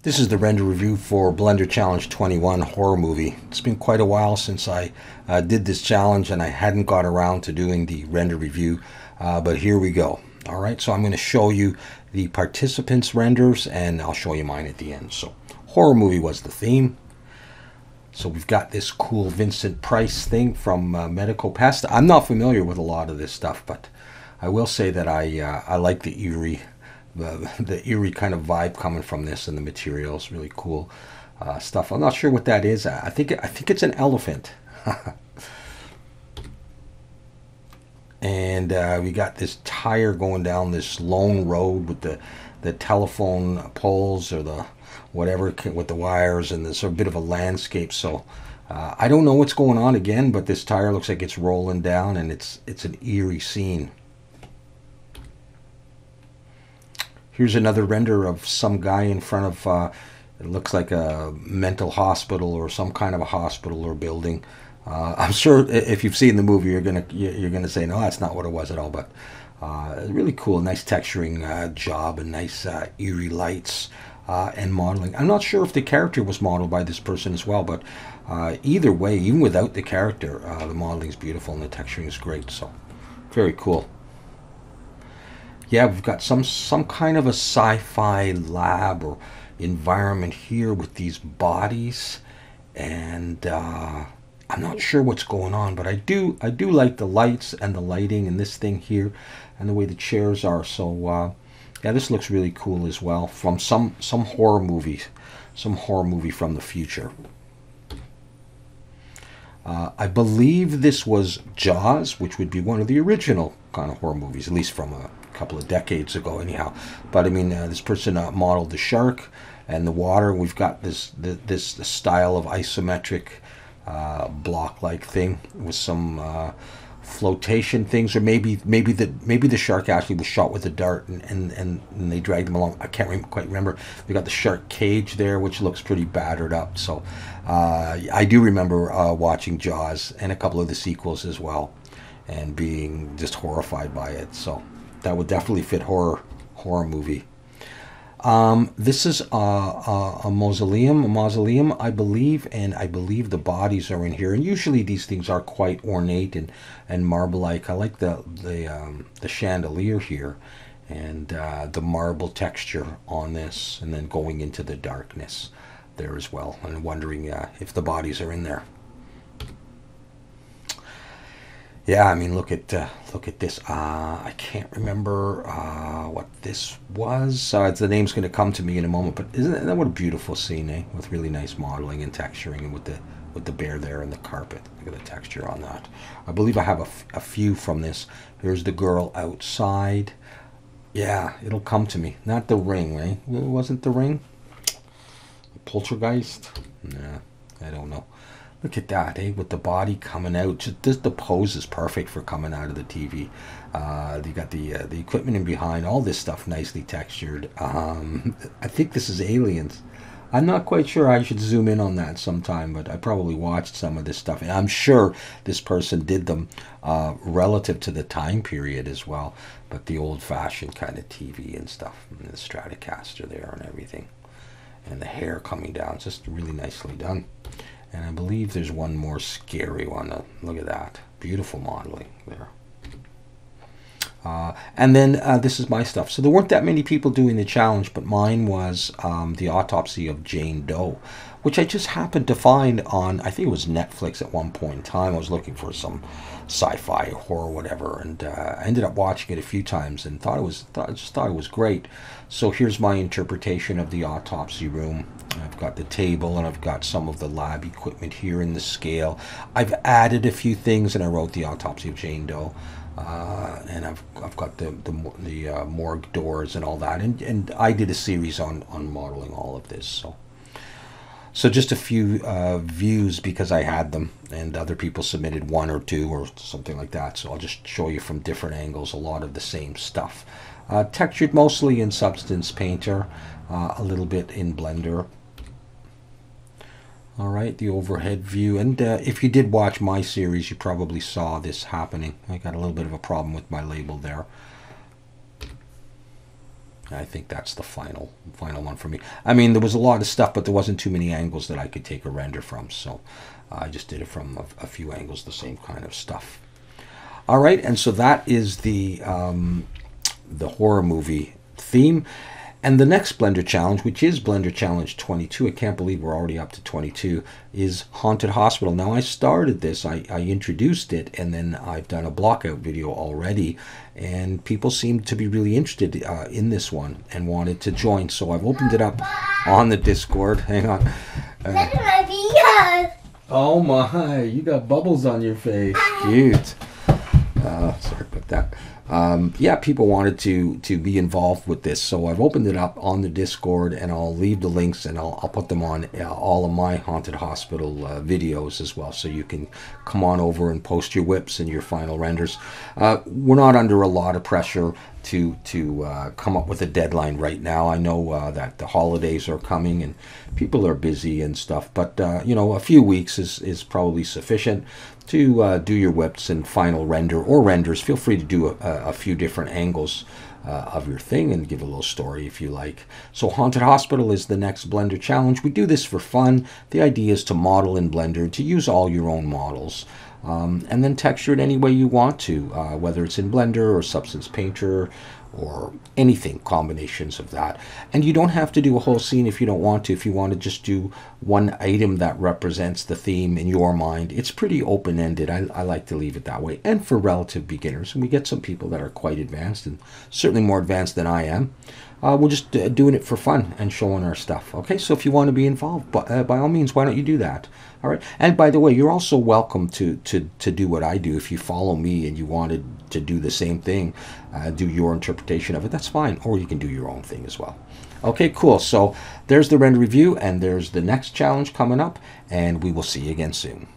This is the render review for Blender Challenge 21 horror movie. It's been quite a while since I did this challenge and I hadn't got around to doing the render review, but here we go. All right, so I'm going to show you the participants' renders and I'll show you mine at the end. So horror movie was the theme. So we've got this cool Vincent Price thing from Medical Pest. I'm not familiar with a lot of this stuff, but I will say that I like the eerie kind of vibe coming from this, and the materials really cool stuff. I'm not sure what that is. I think it's an elephant. And we got this tire going down this lone road with the telephone poles or the whatever with the wires, and there's a bit of a landscape. So I don't know what's going on again, but this tire looks like it's rolling down, and it's an eerie scene. Here's another render of some guy in front of it looks like a mental hospital or some kind of a hospital or building. I'm sure if you've seen the movie, you're gonna say, no, that's not what it was at all. But really cool, nice texturing job, and nice eerie lights and modeling. I'm not sure if the character was modeled by this person as well, but either way, even without the character, the modeling is beautiful and the texturing is great. So very cool. Yeah, we've got some kind of a sci-fi lab or environment here with these bodies, and I'm not sure what's going on, but I do like the lights and the lighting and this thing here, and the way the chairs are. So yeah, this looks really cool as well, from some horror movie, from the future. I believe this was Jaws, which would be one of the original kind of horror movies, at least from a couple of decades ago anyhow. But I mean, this person modeled the shark and the water. We've got this style of isometric block-like thing with some flotation things, or maybe the shark actually was shot with a dart and they dragged him along. I can't quite remember. We got the shark cage there, which looks pretty battered up. So I do remember watching Jaws and a couple of the sequels as well, and being just horrified by it. So that would definitely fit horror movie. This is a mausoleum, I believe, and I believe the bodies are in here. And usually these things are quite ornate and marble-like. I like the chandelier here, and the marble texture on this, and then going into the darkness there as well, and wondering if the bodies are in there. Yeah, I mean, look at this. I can't remember what this was. The name's going to come to me in a moment. But isn't that what a beautiful scene, eh? With really nice modeling and texturing, and with the bear there and the carpet. Look at the texture on that. I believe I have a few from this. Here's the girl outside. Yeah, it'll come to me. Not The Ring, eh? It wasn't The Ring. Poltergeist. Nah, I don't know. Look at that, eh? With the body coming out. Just the pose is perfect for coming out of the TV. You got the equipment in behind. All this stuff nicely textured. I think this is Aliens. I'm not quite sure. I should zoom in on that sometime, but I probably watched some of this stuff. And I'm sure this person did them relative to the time period as well. But the old-fashioned kind of TV and stuff. And the Stratocaster there and everything. And the hair coming down. Just really nicely done. And I believe there's one more scary one. Look at that. Beautiful modeling there. And then this is my stuff. So there weren't that many people doing the challenge, but mine was the autopsy of Jane Doe, which I just happened to find on, I think it was Netflix at one point in time. I was looking for some sci-fi or horror, whatever, and I ended up watching it a few times and I just thought it was great. So here's my interpretation of the autopsy room. I've got the table and I've got some of the lab equipment here in the scale. I've added a few things, and I wrote the autopsy of Jane Doe. And I've got the morgue doors and all that, and I did a series on modeling all of this. So just a few views because I had them, and other people submitted one or two or something like that. So I'll just show you from different angles a lot of the same stuff. Textured mostly in Substance Painter, a little bit in Blender. All right, the overhead view. And if you did watch my series, you probably saw this happening. I got a little bit of a problem with my label there. I think that's the final one for me. I mean, there was a lot of stuff, but there wasn't too many angles that I could take a render from, so I just did it from a few angles, the same kind of stuff. All right, and so that is the horror movie theme. And the next Blender Challenge, which is Blender Challenge 22, I can't believe we're already up to 22, is Haunted Hospital. Now, I started this, I introduced it, and then I've done a blockout video already, and people seem to be really interested in this one and wanted to join. So I've opened it up on the Discord. Hang on. Oh my, you got bubbles on your face. Cute. Sorry about that. Yeah, people wanted to be involved with this, so I've opened it up on the Discord, and I'll leave the links, and I'll put them on all of my Haunted Hospital videos as well, so you can come on over and post your whips and your final renders. We're not under a lot of pressure to come up with a deadline right now. I know that the holidays are coming and people are busy and stuff, but you know, a few weeks is probably sufficient to do your whips and final render or renders. Feel free to do a few different angles of your thing and give a little story if you like. So Haunted Hospital is the next Blender Challenge. We do this for fun. The idea is to model in Blender, to use all your own models, and then texture it any way you want to, whether it's in Blender or Substance Painter or anything, combinations of that. And you don't have to do a whole scene if you don't want to. If you want to just do one item that represents the theme in your mind, it's pretty open-ended. I like to leave it that way. And for relative beginners, and we get some people that are quite advanced, and certainly more advanced than I am, we're just doing it for fun and showing our stuff. Okay, so if you want to be involved, by all means, why don't you do that? All right. And by the way, you're also welcome to do what I do. If you follow me and you wanted to do the same thing, do your interpretation of it, that's fine. Or you can do your own thing as well. Okay, cool. So there's the render review, and there's the next challenge coming up, and we will see you again soon.